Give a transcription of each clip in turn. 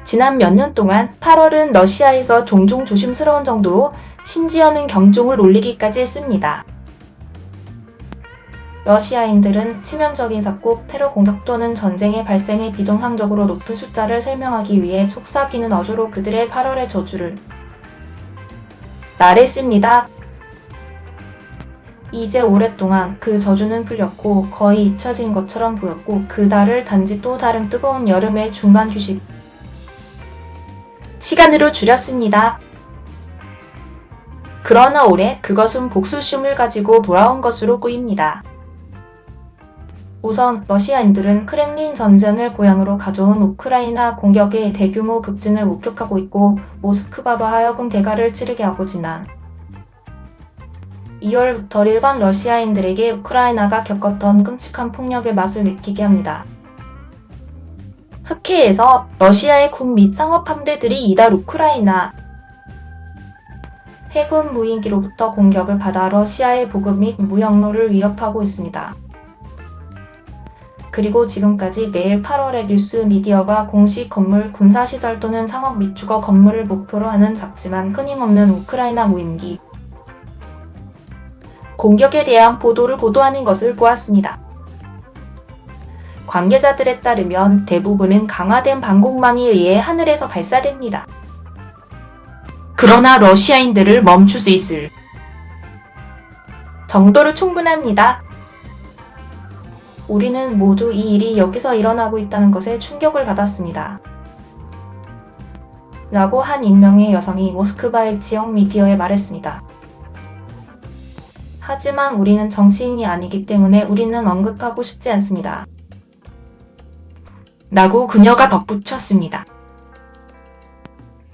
지난 몇 년 동안 8월은 러시아에서 종종 조심스러운 정도로 심지어는 경종을 울리기까지 했습니다. 러시아인들은 치명적인 사고, 테러 공격 또는 전쟁의 발생의 비정상적으로 높은 숫자를 설명하기 위해 속삭이는 어조로 그들의 8월의 저주를 말했습니다. 이제 오랫동안 그 저주는 풀렸고 거의 잊혀진 것처럼 보였고 그 달을 단지 또 다른 뜨거운 여름의 중간 휴식 시간으로 줄였습니다. 그러나 올해 그것은 복수심을 가지고 돌아온 것으로 보입니다. 우선 러시아인들은 크렘린 전쟁을 고향으로 가져온 우크라이나 공격의 대규모 급진을 목격하고 있고 모스크바로 하여금 대가를 치르게 하고 지난 2월부터 일반 러시아인들에게 우크라이나가 겪었던 끔찍한 폭력의 맛을 느끼게 합니다. 흑해에서 러시아의 군 및 상업 함대들이 이달 우크라이나 해군 무인기로부터 공격을 받아 러시아의 보급 및 무역로를 위협하고 있습니다. 그리고 지금까지 매일 8월에 뉴스 미디어가 공식 건물, 군사시설 또는 상업 및 주거 건물을 목표로 하는 작지만 끊임없는 우크라이나 무인기 공격에 대한 보도를 보도하는 것을 보았습니다. 관계자들에 따르면 대부분은 강화된 방공망에 의해 하늘에서 발사됩니다. 그러나 러시아인들을 멈출 수 있을 정도로 충분합니다. 우리는 모두 이 일이 여기서 일어나고 있다는 것에 충격을 받았습니다. 라고 한 익명의 여성이 모스크바의 지역 미디어에 말했습니다. 하지만 우리는 정치인이 아니기 때문에 우리는 언급하고 싶지 않습니다. 라고 그녀가 덧붙였습니다.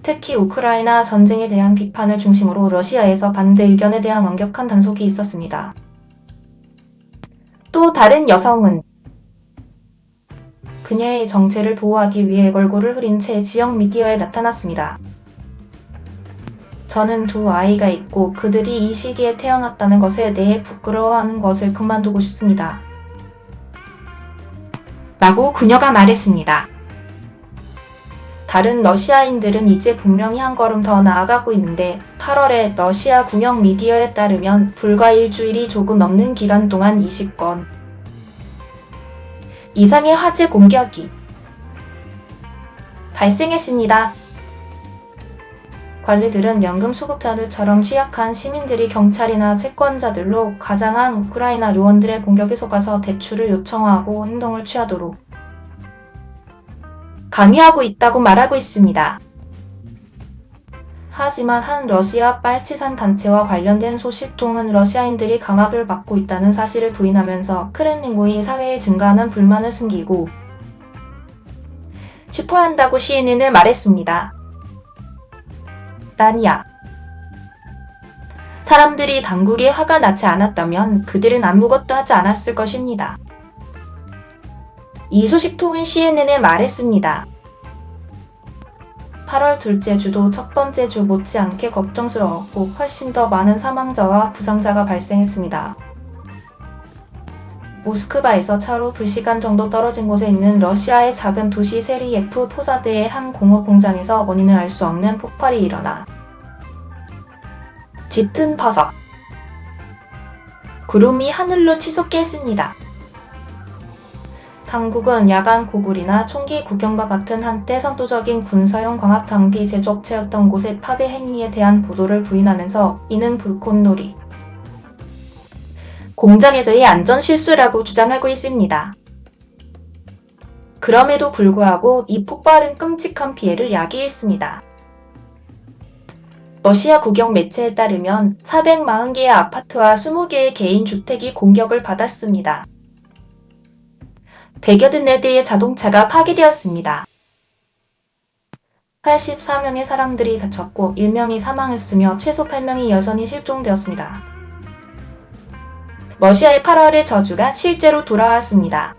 특히 우크라이나 전쟁에 대한 비판을 중심으로 러시아에서 반대 의견에 대한 엄격한 단속이 있었습니다. 또 다른 여성은 그녀의 정체를 보호하기 위해 얼굴을 흐린 채 지역 미디어에 나타났습니다. 저는 두 아이가 있고 그들이 이 시기에 태어났다는 것에 대해 부끄러워하는 것을 그만두고 싶습니다. 라고 그녀가 말했습니다. 다른 러시아인들은 이제 분명히 한 걸음 더 나아가고 있는데 8월에 러시아 국영 미디어에 따르면 불과 일주일이 조금 넘는 기간 동안 20건 이상의 화재 공격이 발생했습니다. 관리들은 연금 수급자들처럼 취약한 시민들이 경찰이나 채권자들로 가장한 우크라이나 요원들의 공격에 속아서 대출을 요청하고 행동을 취하도록 강요하고 있다고 말하고 있습니다. 하지만 한 러시아 빨치산 단체와 관련된 소식통은 러시아인들이 강압을 받고 있다는 사실을 부인하면서 크렘린궁이 사회에 증가하는 불만을 숨기고 싶어 한다고 CNN을 말했습니다. 아니야. 사람들이 당국에 화가 나지 않았다면 그들은 아무것도 하지 않았을 것입니다. 이 소식통은 CNN에 말했습니다. 8월 둘째 주도 첫 번째 주 못지않게 걱정스러웠고 훨씬 더 많은 사망자와 부상자가 발생했습니다. 모스크바에서 차로 2시간 정도 떨어진 곳에 있는 러시아의 작은 도시 세리예프 포자드의 한 공업 공장에서 원인을 알 수 없는 폭발이 일어나 짙은 버섯, 구름이 하늘로 치솟게 했습니다. 당국은 야간 고글이나 총기 구경과 같은 한때 선도적인 군사용 광학 장비 제조업체였던 곳의 파괴 행위에 대한 보도를 부인하면서 이는 불꽃놀이 공장에서의 안전 실수라고 주장하고 있습니다. 그럼에도 불구하고 이 폭발은 끔찍한 피해를 야기했습니다. 러시아 국영 매체에 따르면 440개의 아파트와 20개의 개인 주택이 공격을 받았습니다. 184대의 자동차가 파괴되었습니다. 84명의 사람들이 다쳤고 1명이 사망했으며 최소 8명이 여전히 실종되었습니다. 러시아의 8월의 저주가 실제로 돌아왔습니다.